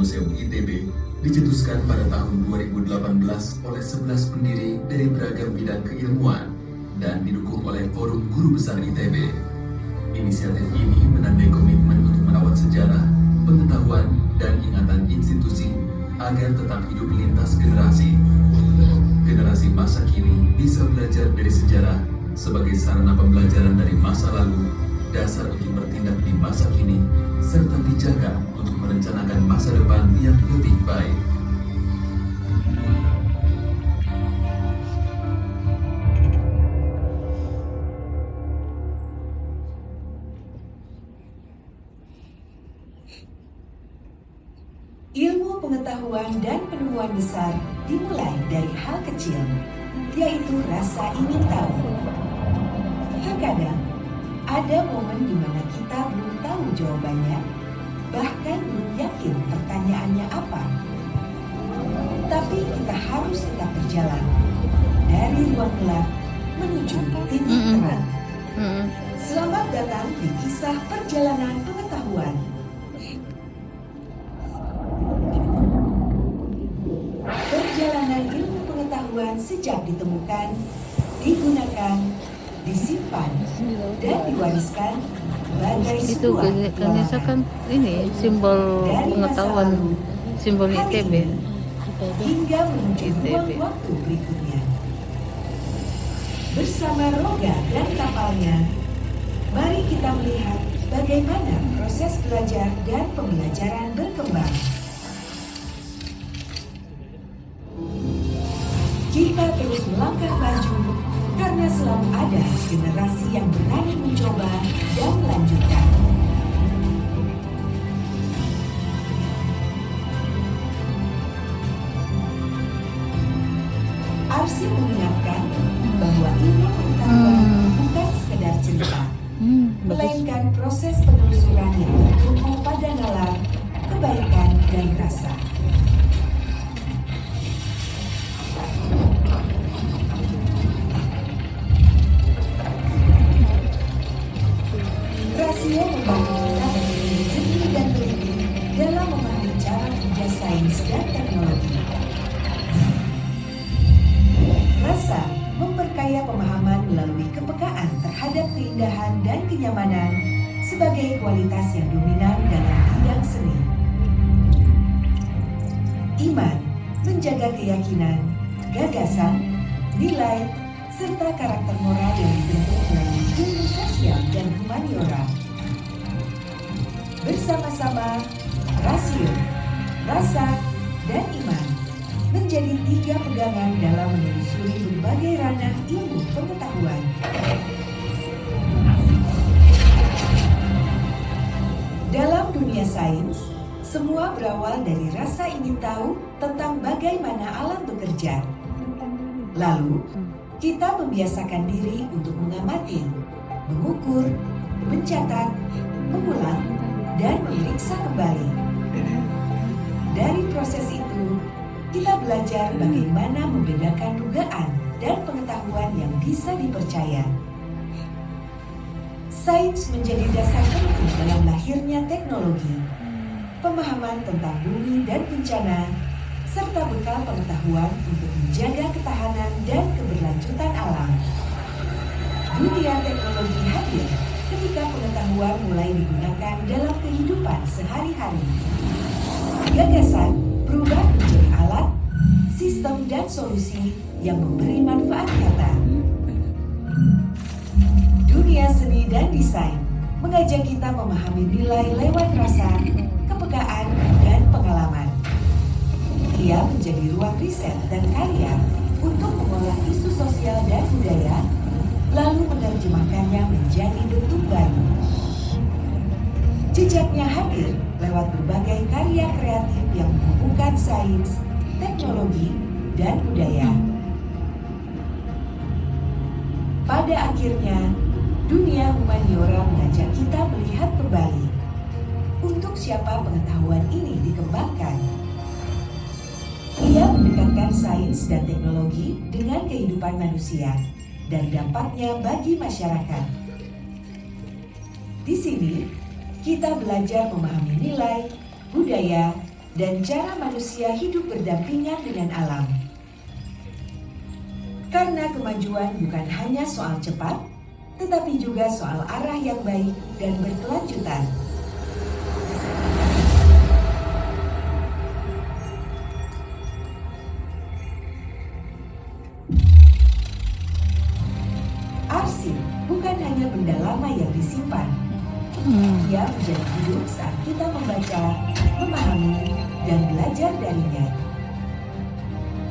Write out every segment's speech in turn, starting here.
Museum ITB dicetuskan pada tahun 2018 oleh 11 pendiri dari beragam bidang keilmuan dan didukung oleh Forum Guru Besar ITB. Inisiatif ini menandai komitmen untuk merawat sejarah, pengetahuan, dan ingatan institusi agar tetap hidup lintas generasi. Generasi masa kini bisa belajar dari sejarah sebagai sarana pembelajaran dari masa lalu, dasar untuk bertindak di masa kini, serta dijaga untuk merencanakan masa depan yang lebih baik. Ilmu pengetahuan dan penemuan besar dimulai dari hal kecil, yaitu rasa ingin tahu. Terkadang, ada momen di mana kita belum tahu jawabannya, bahkan belum yakin pertanyaannya apa. Tapi kita harus tetap berjalan dari ruang gelap menuju titik terang. Selamat datang di kisah perjalanan pengetahuan. Perjalanan ilmu pengetahuan sejak ditemukan, digunakan, disimpan, dan diwariskan sebagai Itu sebuah Ganesha kan ini simbol dari masa pengetahuan, lalu, simbol hari ITB. ini, hingga menuju ITB. ruang waktu berikutnya. Bersama Roga dan kapalnya, mari kita melihat bagaimana proses belajar dan pembelajaran berkembang. Kita terus melangkah maju karena selalu ada generasi yang berani mencoba dan melanjutkan. Arsip mengingatkan bahwa ilmu pengetahuan bukan sekedar cerita, Bagus. melainkan proses penelusuran yang bertumpu pada nalar, kebaikan, dan rasa. Rasio membantu kita menjadi jernih dan teliti dalam memahami cara kerja sains dan teknologi. Rasa memperkaya pemahaman melalui kepekaan terhadap keindahan dan kenyamanan sebagai kualitas yang dominan dalam bidang seni. Iman menjaga keyakinan, gagasan, nilai, serta karakter moral yang dibentuk melalui ilmu sosial dan humaniora. Bersama-sama, rasio, rasa, dan iman menjadi tiga pegangan dalam menelusuri berbagai ranah ilmu pengetahuan. Dalam dunia sains, semua berawal dari rasa ingin tahu tentang bagaimana alam bekerja. Lalu, kita membiasakan diri untuk mengamati, mengukur, mencatat, mengulang, dan memeriksa kembali. Dari proses itu, kita belajar bagaimana membedakan dugaan dan pengetahuan yang bisa dipercaya. Sains menjadi dasar penting dalam lahirnya teknologi, pemahaman tentang bumi dan bencana, serta bekal pengetahuan untuk menjaga ketahanan dan keberlanjutan alam. Dunia teknologi hadir ketika pengetahuan mulai digunakan dalam kehidupan sehari-hari. Gagasan berubah menjadi alat, sistem, dan solusi yang memberi manfaat nyata. Dunia seni dan desain mengajak kita memahami nilai lewat rasa, kepekaan, dan pengalaman. Ia menjadi ruang riset dan karya untuk mengolah isu sosial dan budaya, lalu menerjemahkannya menjadi bentuk baru. Jejaknya hadir lewat berbagai karya kreatif yang menghubungkan sains, teknologi, dan budaya. Pada akhirnya, dunia humaniora mengajak kita melihat kembali untuk siapa pengetahuan ini dikembangkan. Ia mendekatkan sains dan teknologi dengan kehidupan manusia dan dampaknya bagi masyarakat. Di sini, kita belajar memahami nilai, budaya, dan cara manusia hidup berdampingan dengan alam. Karena kemajuan bukan hanya soal cepat, tetapi juga soal arah yang baik dan berkelanjutan. Arsip bukan hanya benda lama yang disimpan. Ia menjadi hidup saat kita membaca, memahami, dan belajar darinya.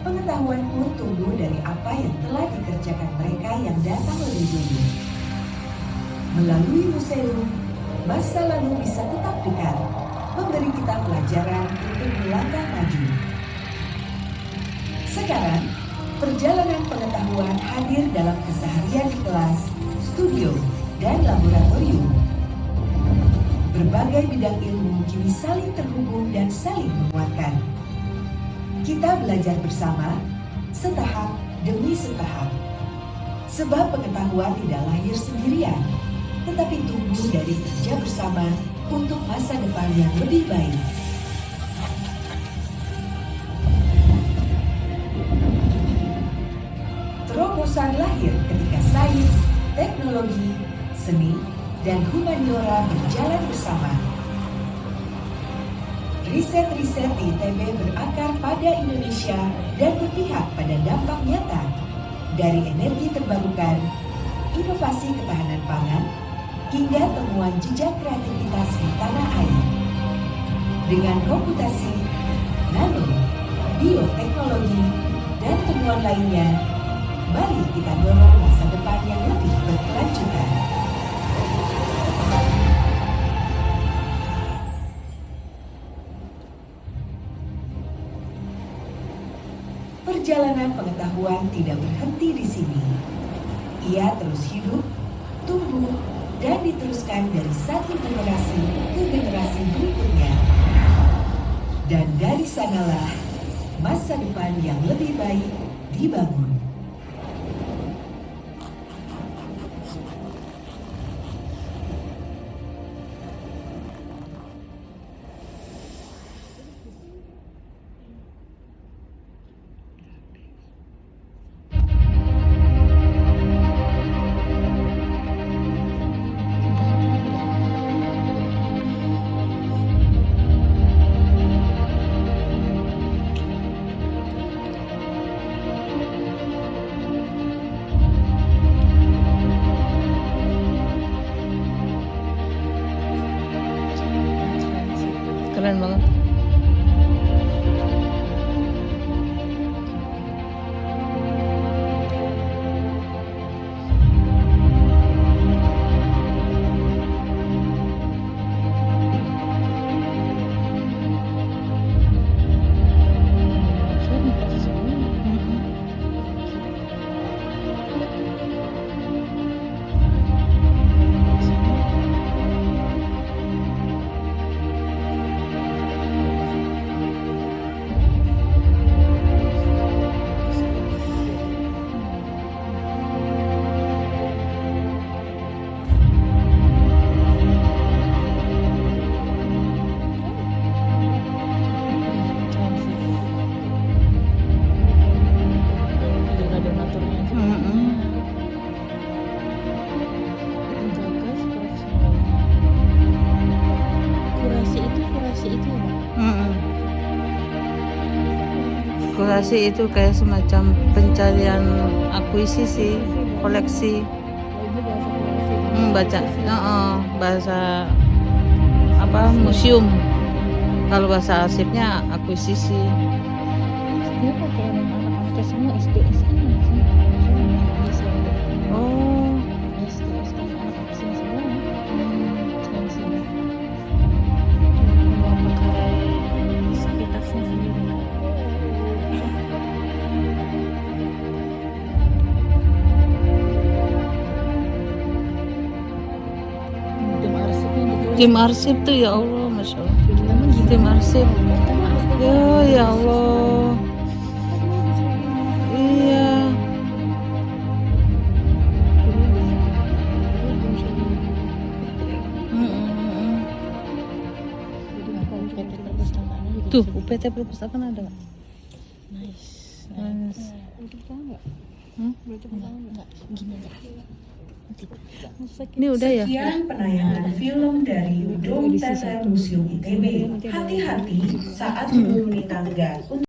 Pengetahuan pun tumbuh dari apa yang telah dikerjakan mereka yang datang lebih dulu. Melalui museum, masa lalu bisa tetap dekat, memberi kita pelajaran untuk melangkah maju. Sekarang, perjalanan pengetahuan hadir dalam keseharian di kelas, studio, dan laboratorium. Berbagai bidang ilmu kini saling terhubung dan saling menguatkan. Kita belajar bersama, setahap demi setahap. Sebab pengetahuan tidak lahir sendirian, tetapi tumbuh dari kerja bersama untuk masa depan yang lebih baik. Terobosan lahir ketika sains, teknologi, seni, dan humaniora berjalan bersama. Riset-riset di ITB berakar pada Indonesia dan berpihak pada dampak nyata dari energi terbarukan, inovasi ketahanan pangan, hingga temuan jejak kreativitas di tanah air. Dengan komputasi, nano, bioteknologi, dan temuan lainnya, mari kita dorong masa depan yang lebih berkelanjutan. Perjalanan pengetahuan tidak berhenti di sini. Ia terus hidup, tumbuh, dan diteruskan dari satu generasi ke generasi berikutnya. Dan dari sanalah masa depan yang lebih baik dibangun. Keren banget. Kurasi itu kayak semacam pencarian akuisisi, koleksi. Baca, bahasa apa museum. Kalau bahasa arsipnya akuisisi. Oh. Tim arsip tuh ya Allah, Masya Allah. Tim arsip. Ya Allah. Iya. Tuh, UPT perpustakaan ada. Nice. Nice. Hmm? Ini udah ya? Sekian penayangan film dari Dom Tetel Museum ITB. Hati-hati saat menuruni tangga untuk